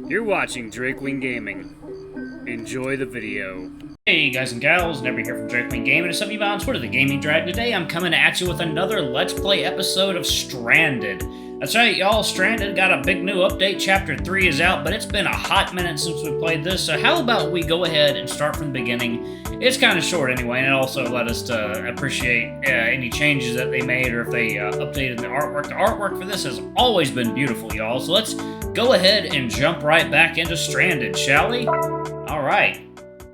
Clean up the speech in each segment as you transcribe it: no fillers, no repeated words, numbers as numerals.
You're watching Drakewing Gaming. Enjoy the video. Hey guys and gals, Never here from Drakewing Gaming, and some of you on Twitter, the Gaming Dragon. Today I'm coming at you with another Let's Play episode of Stranded. That's right, y'all, Stranded got a big new update. Chapter 3 is out, but it's been a hot minute since we played this, so how about we go ahead and start from the beginning. It's kind of short anyway, and it also led us to appreciate any changes that they made or if they updated the artwork. The artwork for this has always been beautiful, y'all, so let's go ahead and jump right back into Stranded, shall we? Alright,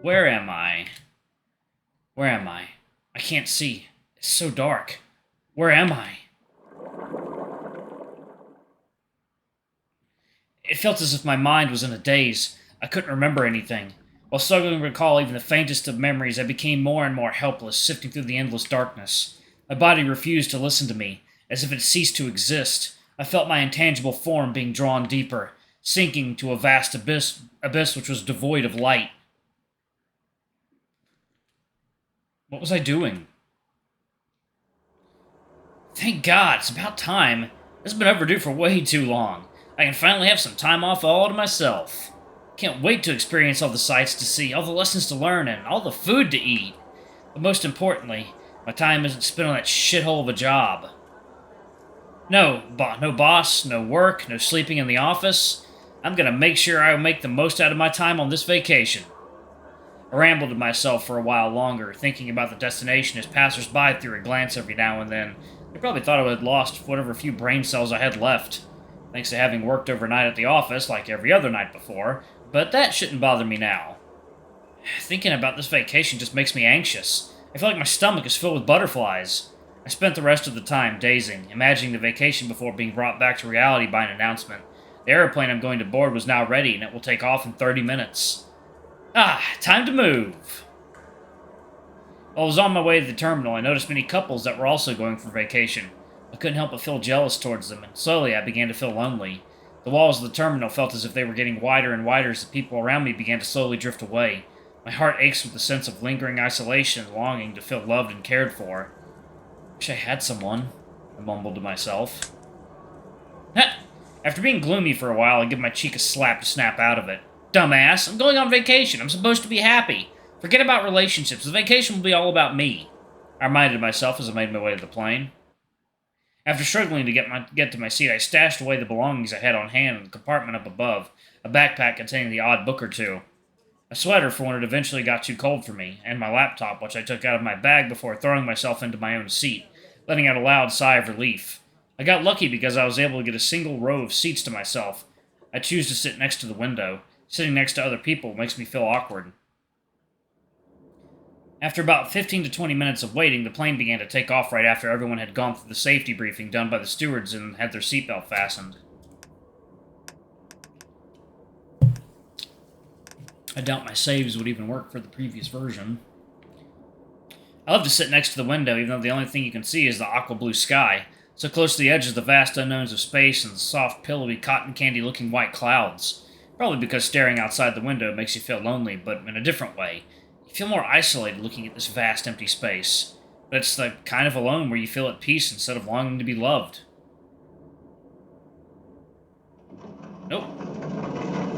where am I? Where am I? I can't see. It's so dark. Where am I? It felt as if my mind was in a daze. I couldn't remember anything. While struggling to recall even the faintest of memories, I became more and more helpless, sifting through the endless darkness. My body refused to listen to me, as if it ceased to exist. I felt my intangible form being drawn deeper, sinking to a vast abyss which was devoid of light. What was I doing? Thank God, it's about time. This has been overdue for way too long. I can finally have some time off all to myself. Can't wait to experience all the sights to see, all the lessons to learn, and all the food to eat. But most importantly, my time isn't spent on that shithole of a job. No boss, no work, no sleeping in the office. I'm gonna make sure I make the most out of my time on this vacation. I rambled to myself for a while longer, thinking about the destination as passers-by threw a glance every now and then. They probably thought I had lost whatever few brain cells I had left, thanks to having worked overnight at the office like every other night before, but that shouldn't bother me now. Thinking about this vacation just makes me anxious. I feel like my stomach is filled with butterflies. I spent the rest of the time dazing, imagining the vacation before being brought back to reality by an announcement. The airplane I'm going to board was now ready, and it will take off in 30 minutes. Time to move! While I was on my way to the terminal, I noticed many couples that were also going for vacation. I couldn't help but feel jealous towards them, and slowly I began to feel lonely. The walls of the terminal felt as if they were getting wider and wider as the people around me began to slowly drift away. My heart aches with the sense of lingering isolation and longing to feel loved and cared for. Wish I had someone, I mumbled to myself. After being gloomy for a while, I give my cheek a slap to snap out of it. Dumbass, I'm going on vacation. I'm supposed to be happy. Forget about relationships. The vacation will be all about me, I reminded myself as I made my way to the plane. After struggling to get to my seat, I stashed away the belongings I had on hand in the compartment up above, a backpack containing the odd book or two, a sweater for when it eventually got too cold for me, and my laptop, which I took out of my bag before throwing myself into my own seat, letting out a loud sigh of relief. I got lucky because I was able to get a single row of seats to myself. I choose to sit next to the window. Sitting next to other people makes me feel awkward. After about 15 to 20 minutes of waiting, the plane began to take off right after everyone had gone through the safety briefing done by the stewards and had their seatbelt fastened. I doubt my saves would even work for the previous version. I love to sit next to the window, even though the only thing you can see is the aqua blue sky, so close to the edges of the vast unknowns of space and the soft, pillowy, cotton candy-looking white clouds. Probably because staring outside the window makes you feel lonely, but in a different way. You feel more isolated looking at this vast, empty space. But it's the kind of alone where you feel at peace instead of longing to be loved. Nope.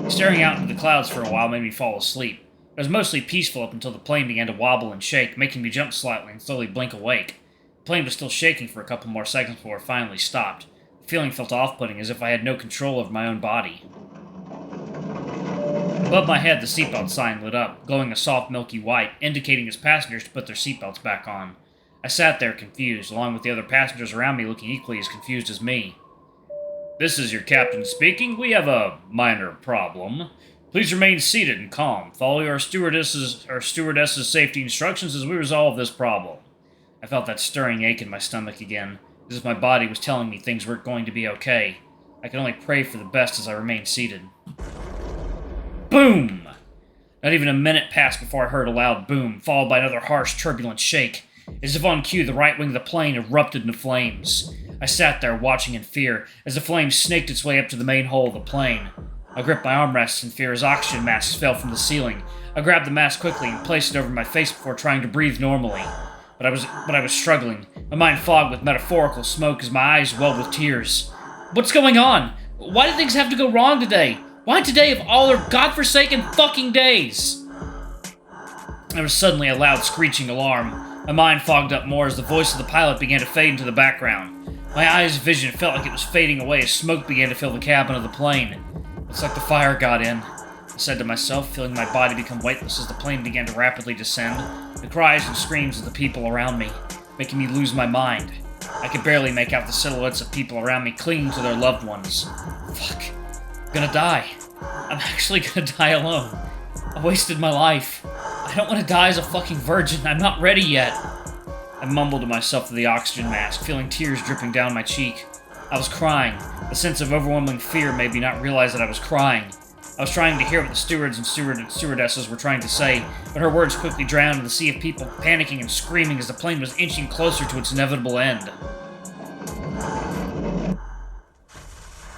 Staring out into the clouds for a while made me fall asleep. It was mostly peaceful up until the plane began to wobble and shake, making me jump slightly and slowly blink awake. The plane was still shaking for a couple more seconds before it finally stopped. The feeling felt off-putting, as if I had no control over my own body. Above my head, the seatbelt sign lit up, glowing a soft milky white, indicating its passengers to put their seatbelts back on. I sat there confused, along with the other passengers around me looking equally as confused as me. This is your captain speaking. We have a minor problem. Please remain seated and calm. Follow your stewardess's safety instructions as we resolve this problem. I felt that stirring ache in my stomach again, as if my body was telling me things weren't going to be okay. I could only pray for the best as I remained seated. Boom! Not even a minute passed before I heard a loud boom, followed by another harsh, turbulent shake. As if on cue, the right wing of the plane erupted into flames. I sat there, watching in fear, as the flame snaked its way up to the main hull of the plane. I gripped my armrests in fear as oxygen masks fell from the ceiling. I grabbed the mask quickly and placed it over my face before trying to breathe normally. But I was struggling, my mind fogged with metaphorical smoke as my eyes welled with tears. What's going on? Why did things have to go wrong today? Why today of all their godforsaken fucking days? There was suddenly a loud screeching alarm. My mind fogged up more as the voice of the pilot began to fade into the background. My eyes' vision felt like it was fading away as smoke began to fill the cabin of the plane. It's like the fire got in, I said to myself, feeling my body become weightless as the plane began to rapidly descend. The cries and screams of the people around me, making me lose my mind. I could barely make out the silhouettes of people around me clinging to their loved ones. Fuck. I'm gonna die. I'm actually gonna die alone. I wasted my life. I don't want to die as a fucking virgin. I'm not ready yet. I mumbled to myself through the oxygen mask, feeling tears dripping down my cheek. I was crying. The sense of overwhelming fear made me not realize that I was crying. I was trying to hear what the stewards and stewardesses were trying to say, but her words quickly drowned in the sea of people panicking and screaming as the plane was inching closer to its inevitable end.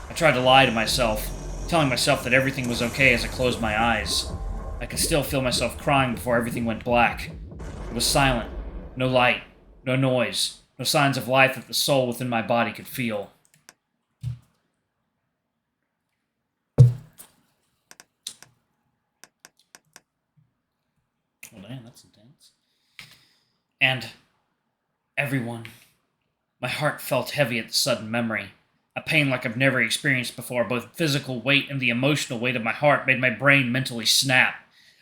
I tried to lie to myself, telling myself that everything was okay as I closed my eyes. I could still feel myself crying before everything went black. It was silent. No light. No noise. No signs of life that the soul within my body could feel. Well, damn, that's intense. And everyone. My heart felt heavy at the sudden memory. A pain like I've never experienced before, both physical weight and the emotional weight of my heart made my brain mentally snap.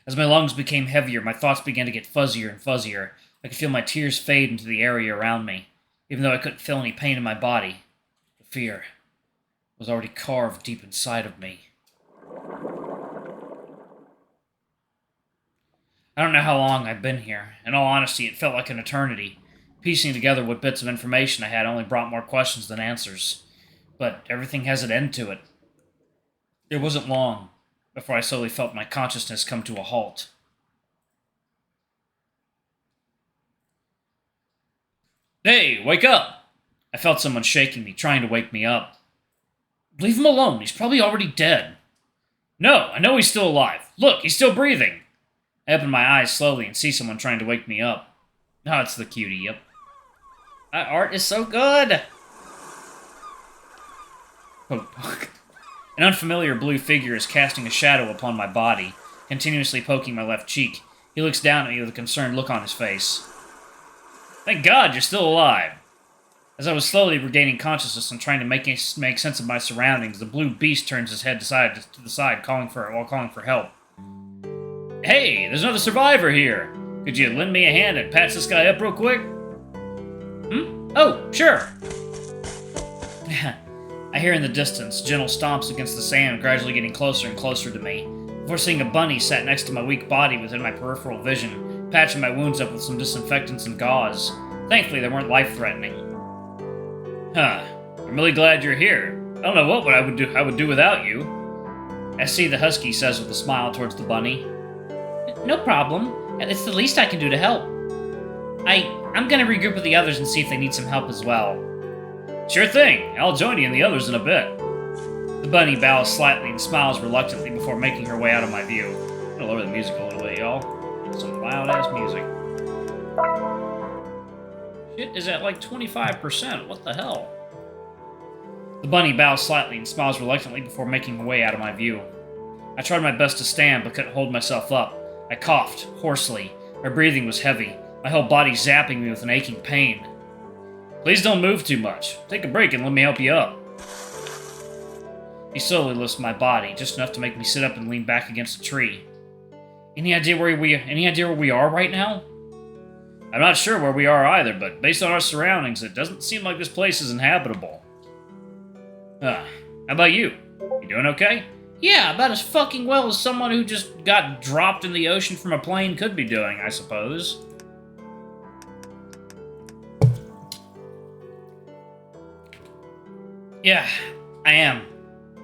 As my lungs became heavier, my thoughts began to get fuzzier and fuzzier. I could feel my tears fade into the area around me, even though I couldn't feel any pain in my body. The fear was already carved deep inside of me. I don't know how long I've been here. In all honesty, it felt like an eternity. Piecing together what bits of information I had only brought more questions than answers. But everything has an end to it. It wasn't long before I slowly felt my consciousness come to a halt. Hey, wake up! I felt someone shaking me, trying to wake me up. Leave him alone, he's probably already dead. No, I know he's still alive. Look, he's still breathing. I open my eyes slowly and see someone trying to wake me up. Oh, it's the cutie, yep. That art is so good! An unfamiliar blue figure is casting a shadow upon my body, continuously poking my left cheek. He looks down at me with a concerned look on his face. Thank God you're still alive. As I was slowly regaining consciousness and trying to make sense of my surroundings, the blue beast turns his head to the side, calling for help. Hey, there's another survivor here. Could you lend me a hand and patch this guy up real quick? Oh, sure. I hear in the distance gentle stomps against the sand, gradually getting closer and closer to me, before seeing a bunny sat next to my weak body within my peripheral vision, patching my wounds up with some disinfectants and gauze. Thankfully, they weren't life-threatening. I'm really glad you're here. I don't know what I would do without you. I see, the husky says with a smile towards the bunny. No problem. It's the least I can do to help. I'm gonna regroup with the others and see if they need some help as well. Sure thing. I'll join you and the others in a bit. The bunny bows slightly and smiles reluctantly before making her way out of my view. I'm gonna lower the music a little bit, y'all. Some loud-ass music. Shit is at like 25%. What the hell? The bunny bows slightly and smiles reluctantly before making her way out of my view. I tried my best to stand, but couldn't hold myself up. I coughed, hoarsely. My breathing was heavy, my whole body zapping me with an aching pain. Please don't move too much. Take a break and let me help you up. He slowly lifts my body, just enough to make me sit up and lean back against a tree. Any idea where we are right now? I'm not sure where we are either, but based on our surroundings, it doesn't seem like this place is inhabitable. How about you? You doing okay? Yeah, about as fucking well as someone who just got dropped in the ocean from a plane could be doing, I suppose. Yeah, I am.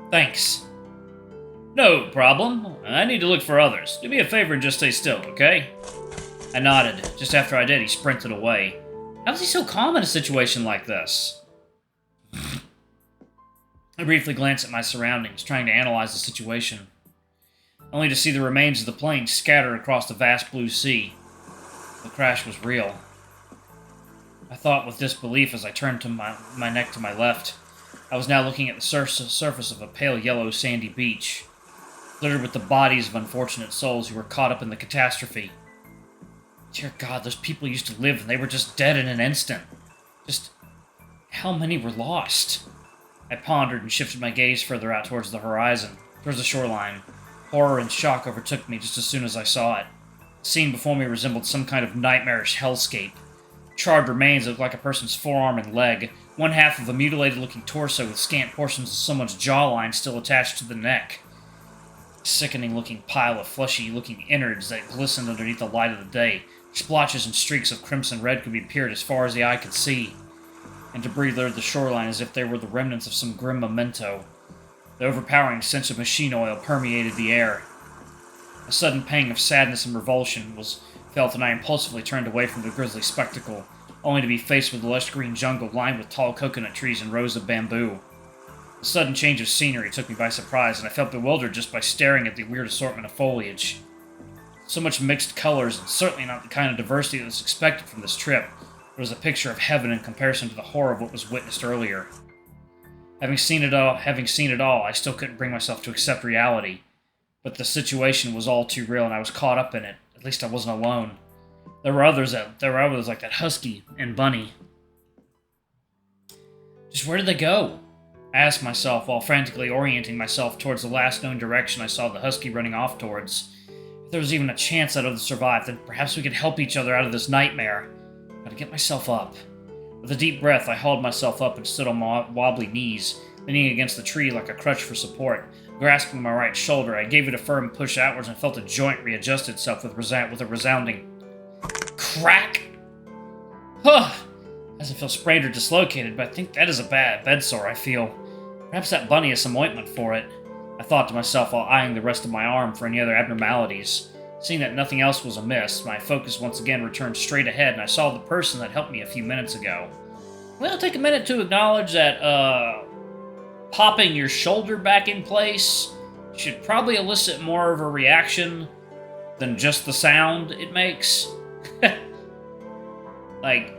Thanks. No problem. I need to look for others. Do me a favor and just stay still, okay? I nodded. Just after I did, he sprinted away. How is he so calm in a situation like this? I briefly glanced at my surroundings, trying to analyze the situation, only to see the remains of the plane scattered across the vast blue sea. The crash was real. I thought with disbelief as I turned to my neck to my left. I was now looking at the surface of a pale yellow sandy beach. littered with the bodies of unfortunate souls who were caught up in the catastrophe. Dear God, those people used to live and they were just dead in an instant. Just how many were lost? I pondered and shifted my gaze further out towards the horizon, towards the shoreline. Horror and shock overtook me just as soon as I saw it. The scene before me resembled some kind of nightmarish hellscape. Charred remains looked like a person's forearm and leg, one half of a mutilated-looking torso with scant portions of someone's jawline still attached to the neck. A sickening-looking pile of fleshy-looking innards that glistened underneath the light of the day. Splotches and streaks of crimson red could be appeared as far as the eye could see, and debris littered the shoreline as if they were the remnants of some grim memento. The overpowering stench of machine oil permeated the air. A sudden pang of sadness and revulsion was felt, and I impulsively turned away from the grisly spectacle, only to be faced with the lush green jungle lined with tall coconut trees and rows of bamboo. The sudden change of scenery took me by surprise, and I felt bewildered just by staring at the weird assortment of foliage. So much mixed colors, and certainly not the kind of diversity that was expected from this trip. It was a picture of heaven in comparison to the horror of what was witnessed earlier. Having seen it all, I still couldn't bring myself to accept reality. But the situation was all too real, and I was caught up in it. At least I wasn't alone. There were others like that Husky and Bunny. Just where did they go? I asked myself while frantically orienting myself towards the last known direction I saw the Husky running off towards. If there was even a chance that others survived, then perhaps we could help each other out of this nightmare. Gotta get myself up. With a deep breath, I hauled myself up and stood on my wobbly knees, leaning against the tree like a crutch for support. Grasping my right shoulder, I gave it a firm push outwards and felt a joint readjust itself with a resounding crack. Huh! Doesn't feel sprained or dislocated, but I think that is a bad bed sore I feel. Perhaps that bunny has some ointment for it, I thought to myself while eyeing the rest of my arm for any other abnormalities. Seeing that nothing else was amiss, my focus once again returned straight ahead, and I saw the person that helped me a few minutes ago. Well, take a minute to acknowledge that, popping your shoulder back in place should probably elicit more of a reaction than just the sound it makes. Like,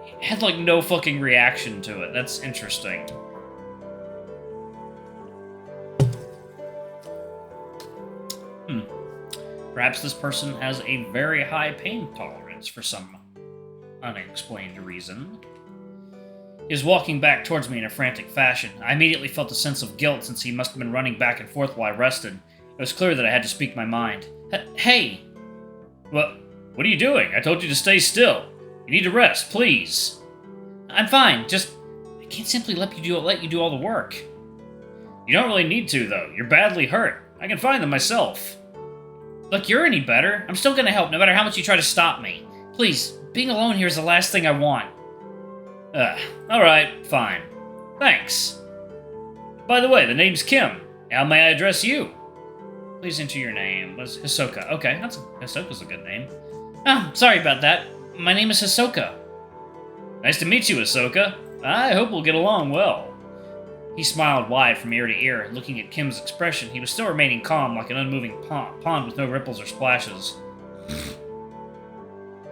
it had, like, no fucking reaction to it. That's interesting. Perhaps this person has a very high pain tolerance for some unexplained reason. He was walking back towards me in a frantic fashion. I immediately felt a sense of guilt since he must have been running back and forth while I rested. It was clear that I had to speak my mind. Hey! What are you doing? I told you to stay still. You need to rest, please. I'm fine, just I can't simply let you do all the work. You don't really need to, though. You're badly hurt. I can find them myself. Look, you're any better. I'm still gonna help, no matter how much you try to stop me. Please, being alone here is the last thing I want. Alright, fine. Thanks. By the way, the name's Kim. How may I address you? Please enter your name. Was Hisoka. Okay, Hisoka's a good name. Oh, sorry about that. My name is Hisoka. Nice to meet you, Hisoka. I hope we'll get along well. He smiled wide from ear to ear. Looking at Kim's expression, he was still remaining calm like an unmoving pond with no ripples or splashes.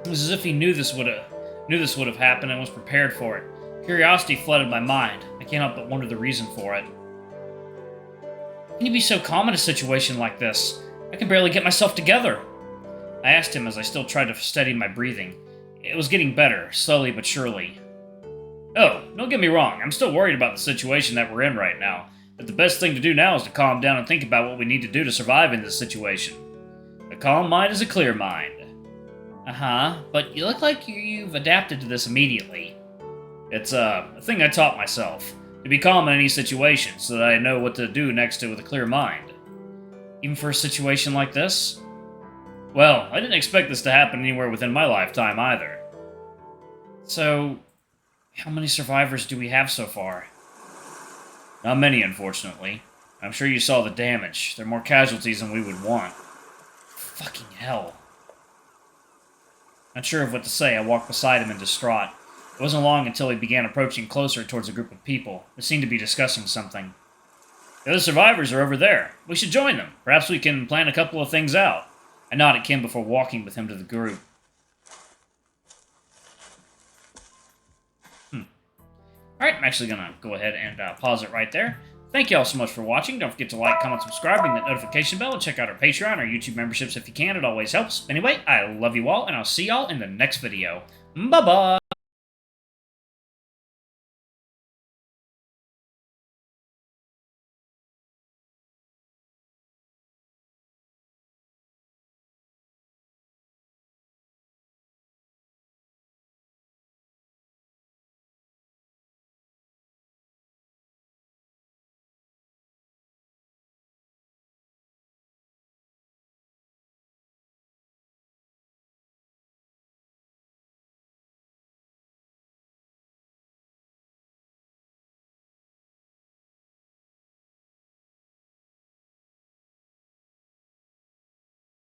It was as if he knew this would have happened and was prepared for it. Curiosity flooded my mind. I can't help but wonder the reason for it. How can you be so calm in a situation like this? I can barely get myself together. I asked him as I still tried to steady my breathing. It was getting better, slowly but surely. Oh, don't get me wrong, I'm still worried about the situation that we're in right now, but the best thing to do now is to calm down and think about what we need to do to survive in this situation. A calm mind is a clear mind. But you look like you've adapted to this immediately. It's a thing I taught myself, to be calm in any situation so that I know what to do next to with a clear mind. Even for a situation like this? Well, I didn't expect this to happen anywhere within my lifetime either. So, how many survivors do we have so far? Not many, unfortunately. I'm sure you saw the damage. There are more casualties than we would want. Fucking hell. Not sure of what to say, I walked beside him in distraught. It wasn't long until he began approaching closer towards a group of people. They seemed to be discussing something. The other survivors are over there. We should join them. Perhaps we can plan a couple of things out. I nodded at Kim before walking with him to the group. Alright, I'm actually going to go ahead and pause it right there. Thank you all so much for watching. Don't forget to like, comment, subscribe, ring that notification bell, and check out our Patreon or YouTube memberships if you can. It always helps. Anyway, I love you all, and I'll see y'all in the next video. Bye-bye!